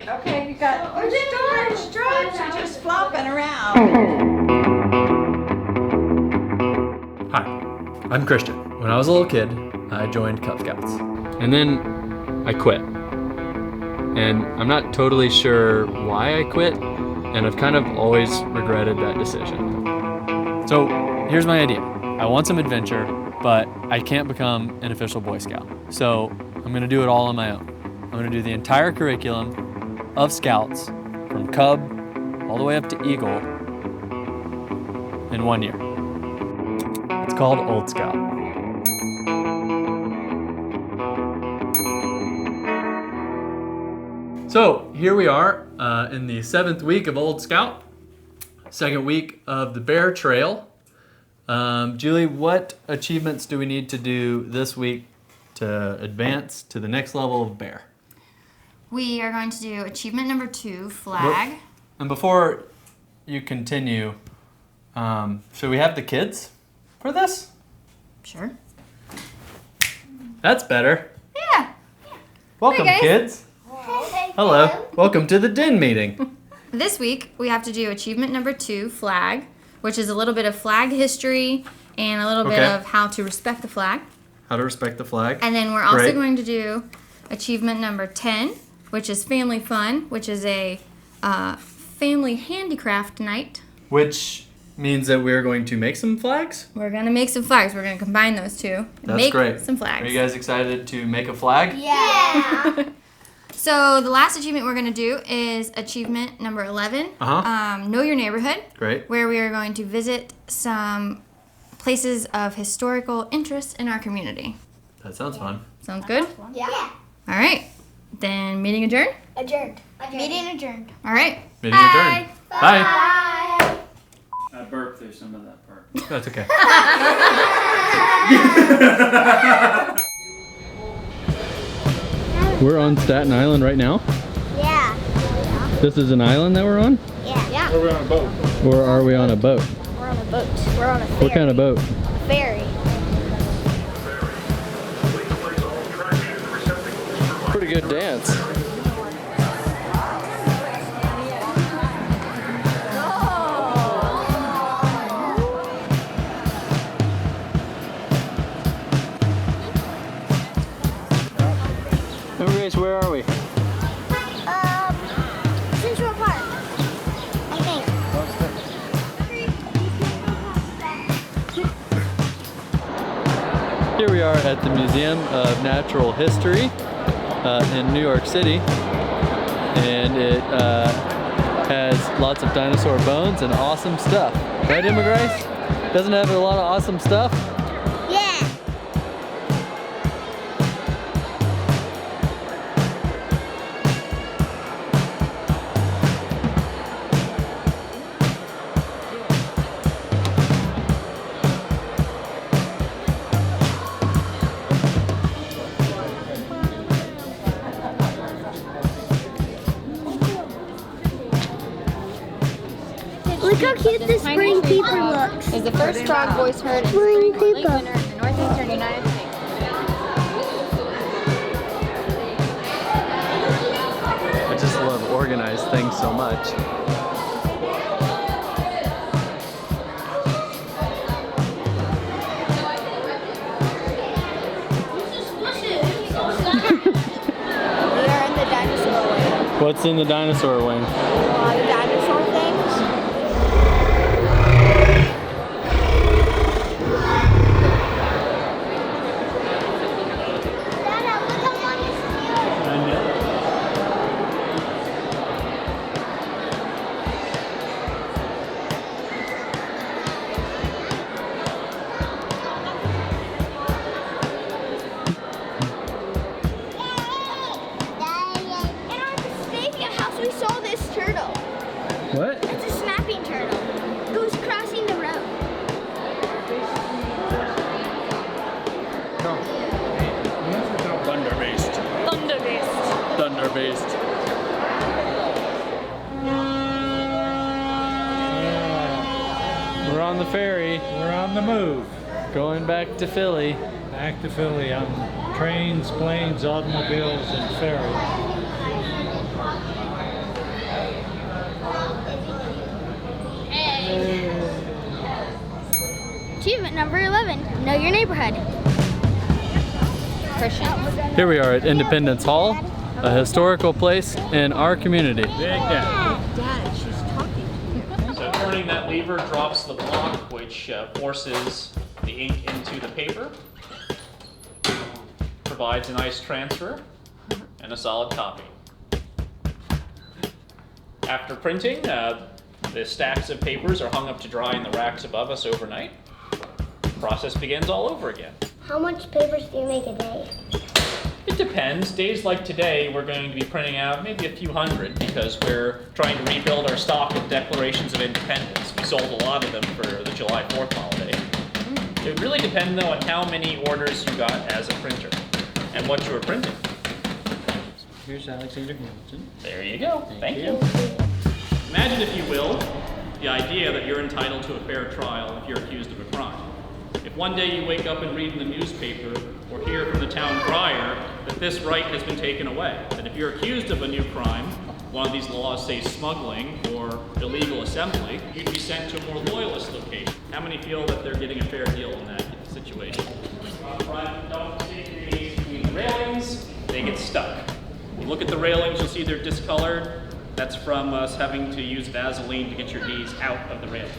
Okay, you got stripes are just flopping around. Hi, I'm Christian. When I was a little kid, I joined Cub Scouts. And then I quit. And I'm not totally sure why I quit, and I've kind of always regretted that decision. So here's my idea. I want some adventure, but I can't become an official Boy Scout. So I'm gonna do it all on my own. I'm gonna do the entire curriculum of Scouts from Cub all the way up to Eagle in 1 year. It's called Old Scout. So here we are in the 7th week of Old Scout, 2nd week of the Bear Trail. Julie, what achievements do we need to do this week to advance to the next level of Bear? We are going to do achievement number 2, flag. And before you continue, should we have the kids for this? Sure. That's better. Yeah. Welcome, Hey, guys. kids. Hello. Welcome to the DIN meeting. This week, we have to do achievement number 2, flag, which is a little bit of flag history and a little bit Okay. of how to respect the flag. How to respect the flag. And then we're also Great. going to do achievement number 10, which is family fun, which is a family handicraft night. Which means that we're going to make some flags? We're going to make some flags. We're going to combine those two and That's make great. some flags. Are you guys excited to make a flag? Yeah. So the last achievement we're going to do is achievement number 11, Know Your Neighborhood, Great. where we are going to visit some places of historical interest in our community. That sounds fun. Sounds good? Yeah. All right. Then meeting adjourned? Adjourned. Meeting adjourned. All right. Meeting adjourned. Bye. Bye. I burped through some of that part. That's okay. We're on Staten Island right now. Yeah. This is an island that we're on? Yeah. We're on a boat. Or are we on a boat? We're on a boat. We're on a ferry. What kind of boat? Ferry. Pretty good dance. Anyways, where are we? Central Park. I think. Here we are at the Museum of Natural History in New York City, and it has lots of dinosaur bones and awesome stuff. Right, Emma Grace? Doesn't it have a lot of awesome stuff? Yeah. Look how cute this spring peeper looks. Is the first frog voice heard in Spring spring late peeper. winter in the northeastern United States? I just love organized things so much. We are in the dinosaur wing. What's in the dinosaur wing? The dinosaur things. Dada, look how long it's In our Batavia house, we saw this turtle. What? It's a snapping turtle. It was crossing the road. Thunder Beast. Thunder Beast. We're on the ferry, We're on the move. going back to Philly. Back to Philly on trains, planes, automobiles, and ferry. number 11. Know your neighborhood. Christian. Here we are at Independence Hall, a historical place in our community. Big Dad. Dad, she's talking to you. So turning that lever drops the block, which forces the ink into the paper, provides a nice transfer and a solid copy. After printing, the stacks of papers are hung up to dry in the racks above us overnight. The process begins all over again. How much papers do you make a day? It depends. Days like today, we're going to be printing out maybe a few hundred because we're trying to rebuild our stock of Declarations of Independence. We sold a lot of them for the July 4th holiday. It would really depend, though, on how many orders you got as a printer and what you were printing. Here's Alexander Hamilton. There you go. Thank you. Imagine, if you will, the idea that you're entitled to a fair trial if you're accused of a crime. If one day you wake up and read in the newspaper or hear from the town crier that this right has been taken away, that if you're accused of a new crime, one of these laws, say smuggling or illegal assembly, you'd be sent to a more loyalist location. How many feel that they're getting a fair deal in that situation? Don't stick your knees between the railings, they get stuck. You look at the railings, you'll see they're discolored. That's from us having to use Vaseline to get your knees out of the railings.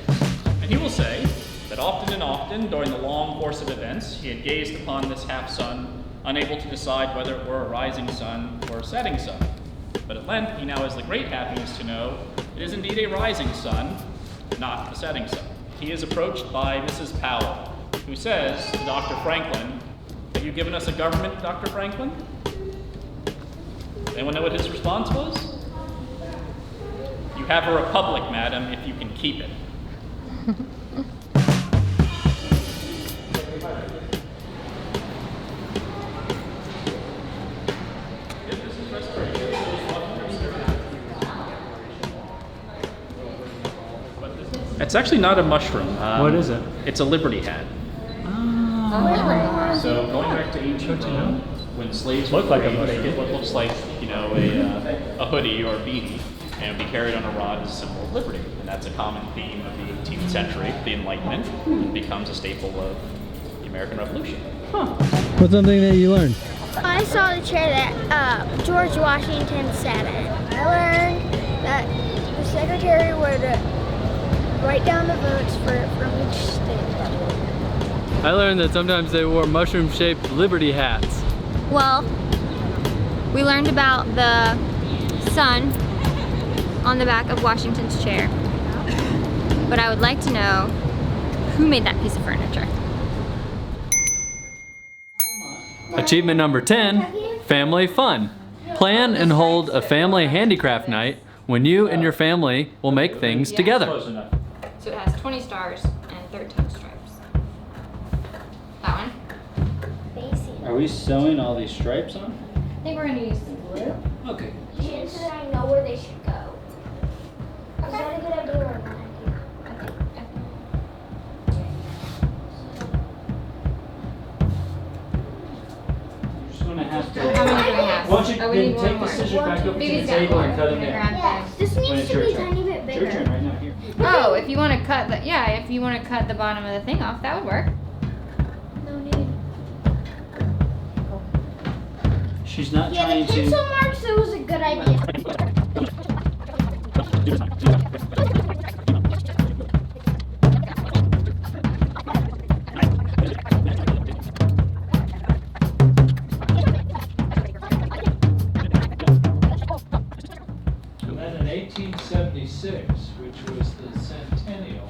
And he will say that often and often, during the long course of events, he had gazed upon this half-sun, unable to decide whether it were a rising sun or a setting sun. But at length, he now has the great happiness to know it is indeed a rising sun, not a setting sun. He is approached by Mrs. Powell, who says to Dr. Franklin, "Have you given us a government, Dr. Franklin?" Anyone know what his response was? "You have a republic, madam, if you can keep it." It's actually not a mushroom. What is it? It's a Liberty hat. So going back to ancient Rome, when slaves Looked like a freed, mushroom. they get what looks like, a hoodie or a beanie, and would be carried on a rod as a symbol of liberty. And that's a common theme of the 18th century, the Enlightenment, and becomes a staple of the American Revolution. What's something that you learned? I saw the chair that George Washington sat in. I learned that the secretary would write down the votes from each state. I learned that sometimes they wore mushroom-shaped Liberty hats. Well, we learned about the sun on the back of Washington's chair. But I would like to know who made that piece of furniture. Achievement number 10, family fun. Plan and hold a family handicraft night when you and your family will make things together. Close enough. So it has 20 stars and 13 stripes. That one? Are we sewing all these stripes on? I think we're gonna use some glue. Okay. So that I know where they should go. Is that a good idea or not? You're just gonna have to. How many do we have? Why don't you Oh, we then need one take the more. scissors back up to the Baby's got table more. and cut them I'm gonna in. grab Yes, this When needs it's to your be a turn. tiny bit It's bigger. your turn right now. Here. Oh, if you want to cut the, if you want to cut the bottom of the thing off, that would work. No need. She's not Yeah, trying the pencil to. marks, it was a good idea. And then in 1876, which was the centennial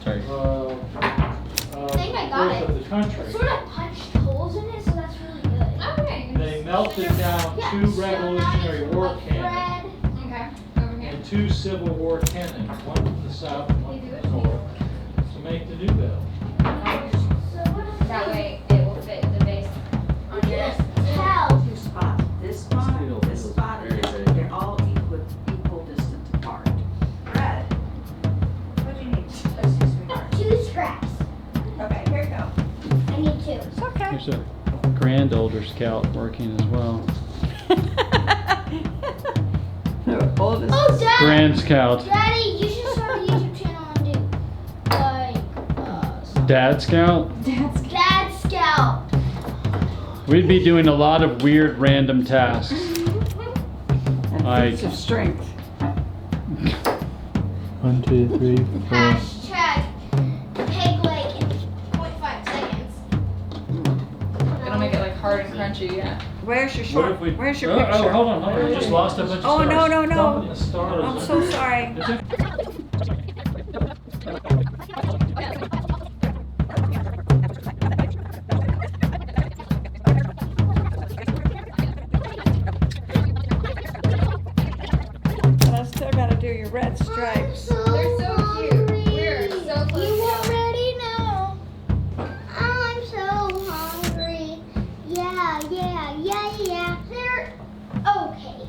Sorry. think I got birth it. of the country, Sort of punched holes in it, so that's really good. Okay. they melted down Yeah, two so now Revolutionary you War put cannons Okay. Over here. and two Civil War cannons, one from the south and one from the north, to make the new bill. That way it will fit the base on yours. Hell. Two spots. This spot, and they're all equal distance apart. Brad, what do you need? Let's see, sweetheart. 2 scraps. Okay, here you go. I need 2. There's a grand older scout working as well. Oldest. Oh, Dad! Grand scout. Daddy, you should start a YouTube channel and do, like, Dad Scout? Dad Scout. We'd be doing a lot of weird random tasks. Like Feats of strength. 1, 2, 3, 4. Hashtag peg leg in 0.5 seconds. It'll make it like hard and crunchy, yeah. Where's your What short? if we? Where's your Oh, picture? hold on. We just lost a bunch of Oh, stars. no, no, no. The stars. I'm so sorry. It's okay. But I still gotta do your red stripes. They're so cute. We're so close. You already know. I'm so hungry. Yeah. They're okay.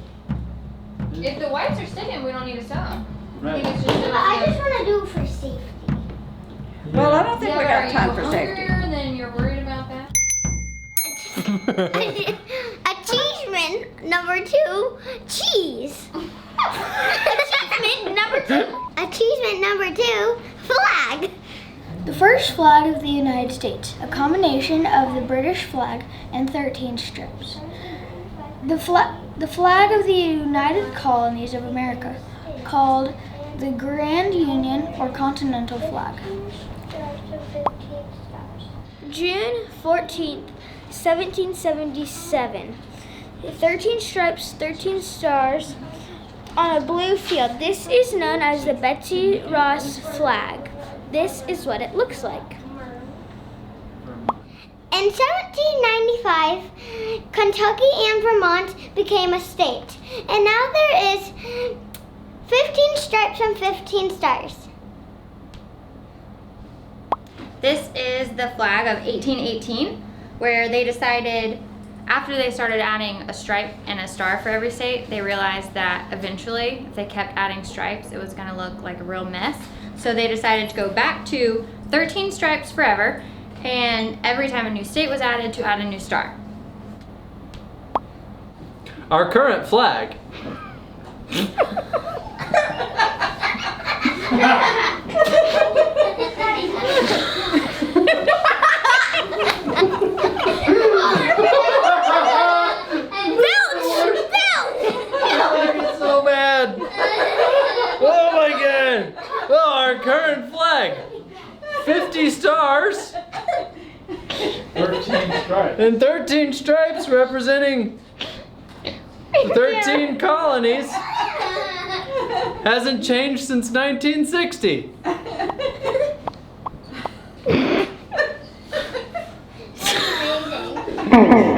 If the whites are sticking, we don't need to sew them. I Right. think it's just But I just want to do it for safety. Well, I don't think yeah, we but got are time you for safety. hungrier than you're worried about that? Achievement number 2, cheese. Achievement number 2, flag. The first flag of the United States, a combination of the British flag and 13 stripes. The flag of the United Colonies of America, called the Grand Union or Continental Flag. June 14th, 1777. 13 stripes, 13 stars on a blue field. This is known as the Betsy Ross flag. This is what it looks like. In 1795, Kentucky and Vermont became a state, and now there is 15 stripes and 15 stars. This is the flag of 1818, where they decided, after they started adding a stripe and a star for every state, they realized that eventually, if they kept adding stripes, it was going to look like a real mess. So they decided to go back to 13 stripes forever, and every time a new state was added, to add a new star. Our current flag. I'm so mad. Oh my god. Oh, our current flag. 50 stars 13 stripes. and 13 stripes representing 13 colonies. Hasn't changed since 1960. Amazing.